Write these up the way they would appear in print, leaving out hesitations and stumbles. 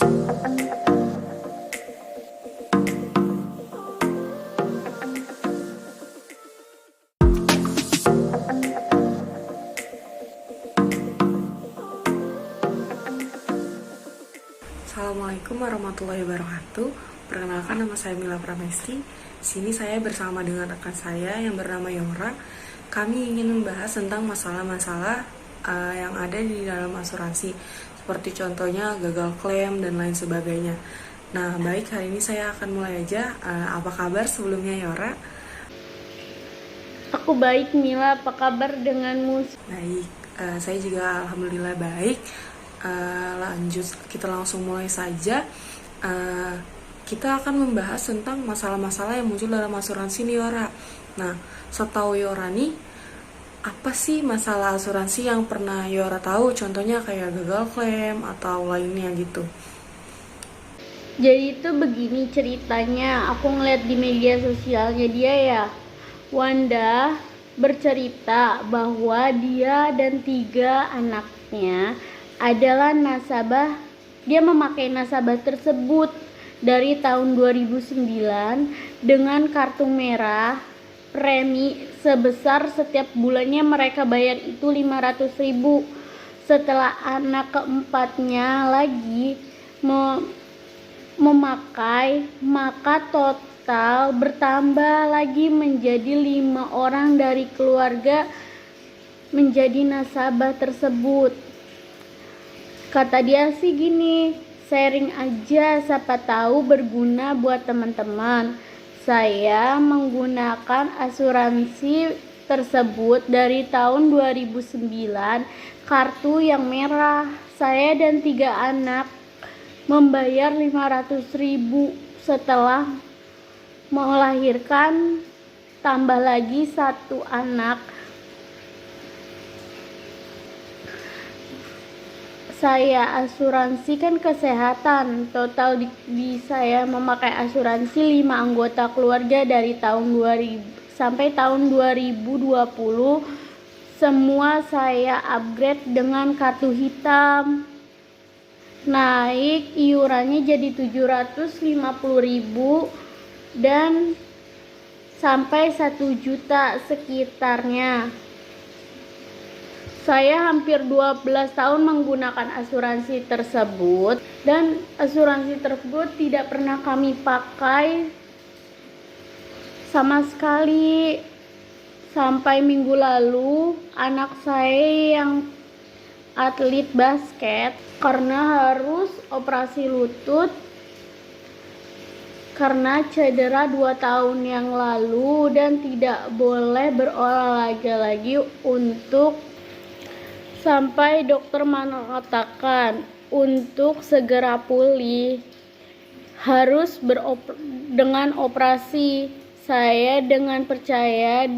Assalamualaikum warahmatullahi wabarakatuh. Perkenalkan, nama saya Mila Pramesti. Sini saya bersama dengan rekan saya yang bernama Yora. Kami ingin membahas tentang masalah-masalah yang ada di dalam asuransi, seperti contohnya gagal klaim dan lain sebagainya. Nah, baik, hari ini saya akan mulai aja. Apa kabar sebelumnya, Yora? Aku baik, Mila. Apa kabar denganmu? Baik, saya juga alhamdulillah baik. Lanjut, kita langsung mulai saja. Kita akan membahas tentang masalah-masalah yang muncul dalam asuransi nih, Yora. Nah, setahu Yora nih, apa sih masalah asuransi yang pernah Yora tahu? Contohnya kayak gagal klaim atau lainnya gitu. Jadi itu begini ceritanya. Aku ngeliat di media sosialnya dia ya. Wanda bercerita bahwa dia dan 3 anaknya adalah nasabah. Dia memakai nasabah tersebut dari tahun 2009 dengan kartu merah premi sebesar setiap bulannya mereka bayar itu 500.000. Setelah anak keempatnya lagi memakai, maka total bertambah lagi menjadi 5 orang dari keluarga menjadi nasabah tersebut. Kata dia sih gini, sharing aja, siapa tahu berguna buat teman-teman. Saya menggunakan asuransi tersebut dari tahun 2009, kartu yang merah. Saya dan 3 anak membayar 500.000 setelah melahirkan, tambah lagi 1 anak. Saya asuransikan kesehatan. Total di saya memakai asuransi 5 anggota keluarga dari tahun 2000 sampai tahun 2020. Semua saya upgrade dengan kartu hitam. Naik iurannya jadi 750.000 dan sampai 1 juta sekitarnya. Saya hampir 12 tahun menggunakan asuransi tersebut dan asuransi tersebut tidak pernah kami pakai sama sekali. Sampai minggu lalu anak saya yang atlet basket karena harus operasi lutut karena cedera 2 tahun yang lalu dan tidak boleh berolahraga lagi sampai dokter mengatakan untuk segera pulih harus dengan operasi. Saya dengan percaya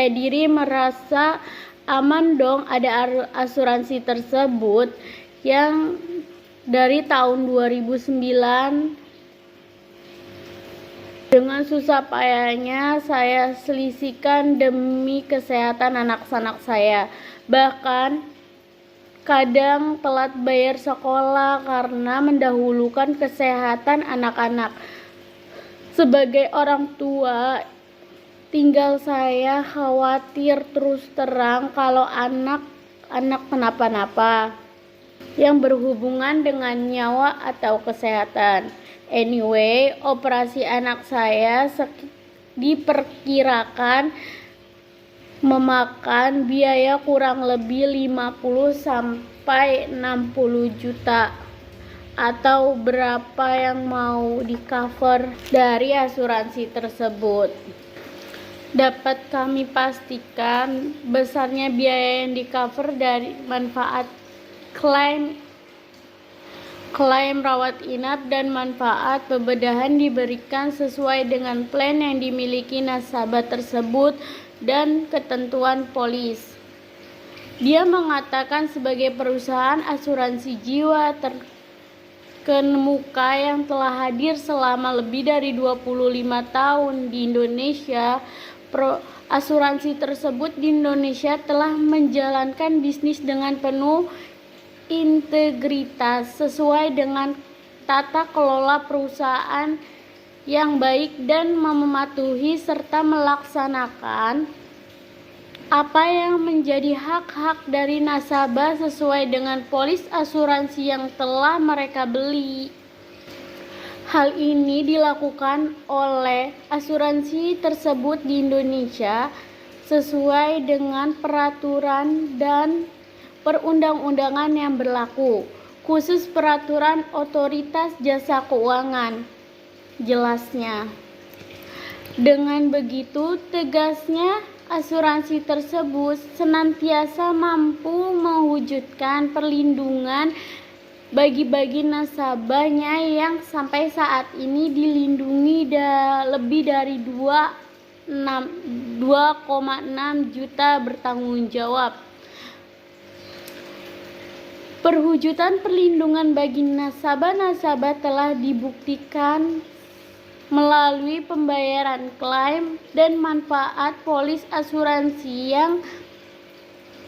diri merasa aman dong ada asuransi tersebut yang dari tahun 2009. Dengan susah payahnya saya selisihkan demi kesehatan anak-anak saya. Bahkan kadang telat bayar sekolah karena mendahulukan kesehatan anak-anak. Sebagai orang tua, tinggal saya khawatir terus terang kalau anak kenapa-napa yang berhubungan dengan nyawa atau kesehatan. Anyway, operasi anak saya diperkirakan memakan biaya kurang lebih 50 sampai 60 juta atau berapa yang mau di cover dari asuransi tersebut. Dapat kami pastikan besarnya biaya yang di cover dari manfaat klaim rawat inap dan manfaat pembedahan diberikan sesuai dengan plan yang dimiliki nasabah tersebut dan ketentuan polis. Dia mengatakan sebagai perusahaan asuransi jiwa terkemuka yang telah hadir selama lebih dari 25 tahun di Indonesia, asuransi tersebut di Indonesia telah menjalankan bisnis dengan penuh berintegritas sesuai dengan tata kelola perusahaan yang baik dan mematuhi serta melaksanakan apa yang menjadi hak-hak dari nasabah sesuai dengan polis asuransi yang telah mereka beli. Hal ini dilakukan oleh asuransi tersebut di Indonesia sesuai dengan peraturan dan perundang-undangan yang berlaku, khusus peraturan Otoritas Jasa Keuangan. Jelasnya, dengan begitu tegasnya asuransi tersebut senantiasa mampu mewujudkan perlindungan bagi nasabahnya yang sampai saat ini dilindungi lebih dari 2,6 juta bertanggung jawab. Perwujudan perlindungan bagi nasabah-nasabah telah dibuktikan melalui pembayaran klaim dan manfaat polis asuransi yang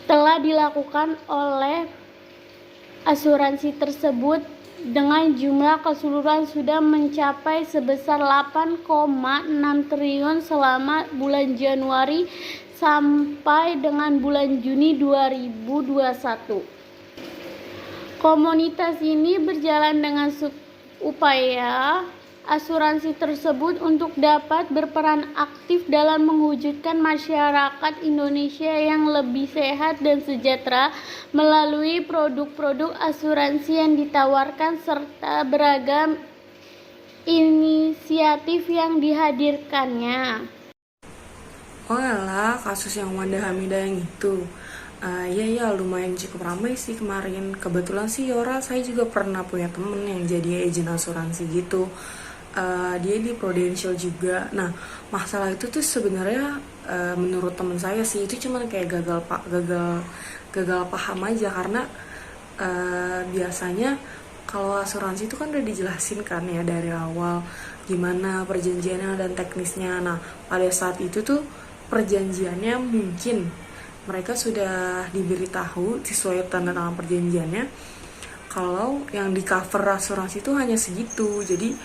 telah dilakukan oleh asuransi tersebut dengan jumlah keseluruhan sudah mencapai sebesar 8,6 triliun selama bulan Januari sampai dengan bulan Juni 2021. Komunitas ini berjalan dengan upaya asuransi tersebut untuk dapat berperan aktif dalam mewujudkan masyarakat Indonesia yang lebih sehat dan sejahtera melalui produk-produk asuransi yang ditawarkan serta beragam inisiatif yang dihadirkannya. Oh alah, kasus yang Wanda Hamidah yang itu. Iya lumayan cukup ramai sih kemarin. Kebetulan sih Yora, saya juga pernah punya temen yang jadi agen asuransi gitu. Dia di Prudential juga. Nah, masalah itu tuh sebenarnya menurut teman saya sih itu cuman kayak gagal paham aja, karena biasanya kalau asuransi itu kan udah dijelasin kan ya dari awal gimana perjanjiannya dan teknisnya. Nah, pada saat itu tuh perjanjiannya mungkin mereka sudah diberitahu sesuai tanda tangan perjanjiannya kalau yang di cover asuransi itu hanya segitu. Jadi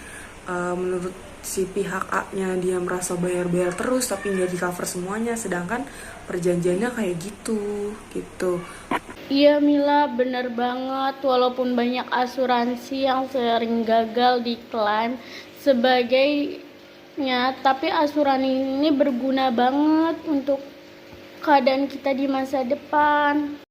menurut si pihak A-nya dia merasa bayar terus tapi nggak di cover semuanya, sedangkan perjanjiannya kayak gitu. Iya Mila, bener banget. Walaupun banyak asuransi yang sering gagal diklaim sebagainya, tapi asuransi ini berguna banget untuk keadaan kita di masa depan.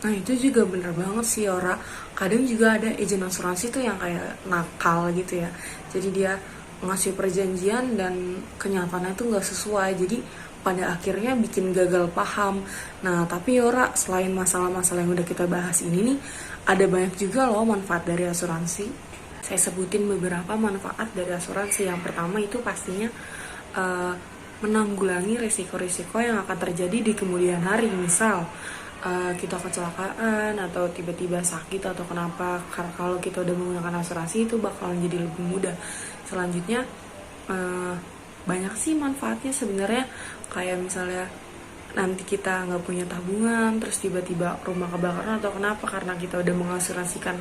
Nah itu juga bener banget sih Ora. Kadang juga ada agen asuransi tuh yang kayak nakal gitu ya. Jadi dia ngasih perjanjian dan kenyataannya tuh gak sesuai. Jadi pada akhirnya bikin gagal paham. Nah tapi Ora, selain masalah-masalah yang udah kita bahas ini nih, ada banyak juga loh manfaat dari asuransi. Saya sebutin beberapa manfaat dari asuransi. Yang pertama itu pastinya menanggulangi resiko-resiko yang akan terjadi di kemudian hari. Misal kita kecelakaan atau tiba-tiba sakit atau kenapa, kalau kita udah menggunakan asuransi itu bakalan jadi lebih mudah. Selanjutnya banyak sih manfaatnya sebenarnya, kayak misalnya nanti kita nggak punya tabungan terus tiba-tiba rumah kebakaran atau kenapa, karena kita udah mengasuransikan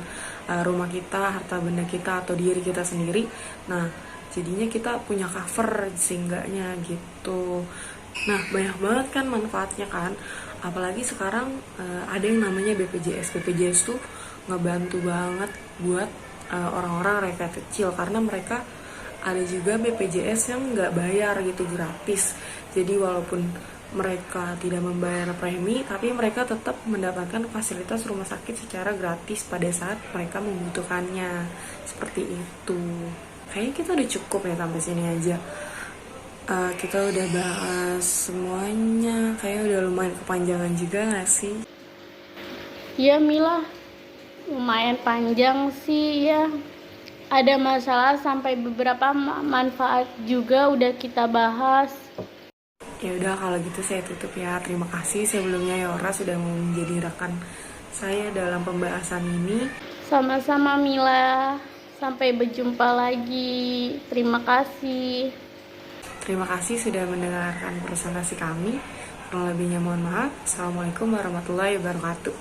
rumah kita, harta benda kita atau diri kita sendiri. Nah jadinya kita punya cover seenggaknya gitu. Nah banyak banget kan manfaatnya kan. Apalagi sekarang ada yang namanya BPJS. BPJS tuh ngebantu banget buat orang-orang rakyat kecil, karena mereka ada juga BPJS yang nggak bayar gitu, gratis. Jadi walaupun mereka tidak membayar premi, tapi mereka tetap mendapatkan fasilitas rumah sakit secara gratis pada saat mereka membutuhkannya. Seperti itu. Kayaknya kita udah cukup ya sampai sini aja. Kita udah bahas semuanya, kayaknya udah lumayan kepanjangan juga gak sih? Iya Mila, lumayan panjang sih ya. Ada masalah sampai beberapa manfaat juga udah kita bahas. Ya udah kalau gitu saya tutup ya. Terima kasih sebelumnya Yora sudah mau menjadi rekan saya dalam pembahasan ini. Sama-sama Mila, sampai berjumpa lagi. Terima kasih. Terima kasih sudah mendengarkan presentasi kami. Kurang lebihnya mohon maaf. Assalamualaikum warahmatullahi wabarakatuh.